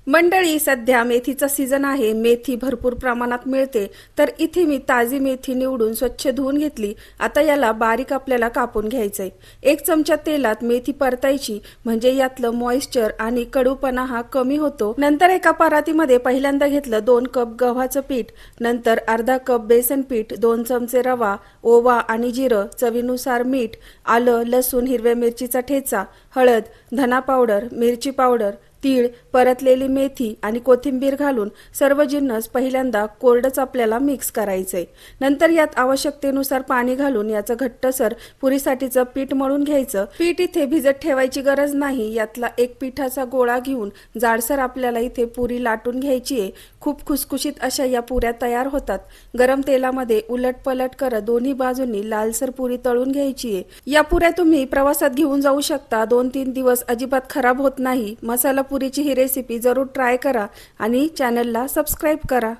मंडळी, सध्या मेथीचा सीझन आहे। मेथी भरपूर प्रमाणात मिळते, तर इथे मी ताजी मेथी निवडून स्वच्छ धुवून घेतली। आता याला बारीक आपल्याला कापून घ्यायचंय। 1 चमचा तेलात मेथी परतायची, म्हणजे यातलं मॉइश्चर आणि कडूपणा हा कमी होतो। नंतर एका परातीमध्ये पहिल्यांदा घेतलं 2 कप गव्हाचं पीठ, नंतर अर्धा कप बेसन पीठ, 2 चमचे रवा, ओवा आणि जिरं, चवीनुसार मीठ, आलं, लसूण, हिरव्या मिरचीचा ठेचा, हळद, धना पावडर, मिरची पावडर, तीळ, परतलेली मेथी आणि कोथिंबीर घालून सर्व जिन्नस पहिल्यांदा कोरडच आपल्याला मिक्स करायचंय। नंतर यात आवश्यकतेनुसार पाणी घालून याचं घट्टसर पुरीसाठीचं पीठ मळून घ्यायचं। पीठ इथे भिजत ठेवायची गरज नाही। यातला एक पिठाचा गोळा घेऊन जाडसर आपल्याला इथे पुरी लाटून घ्यायची आहे। खूप खुसखुशीत अशा या पुऱ्या तयार होतात। गरम तेलामध्ये उलटपलट करत दोन्ही बाजूंनी लालसर पुरी तळून घ्यायची आहे। या पुऱ्या तुम्ही प्रवासात घेऊन जाऊ शकता। 2-3 दिवस अजिबात खराब होत नाही। मसाला पुरीची ही रेसिपी जरूर ट्राय करा आणि चॅनलला सबस्क्राइब करा।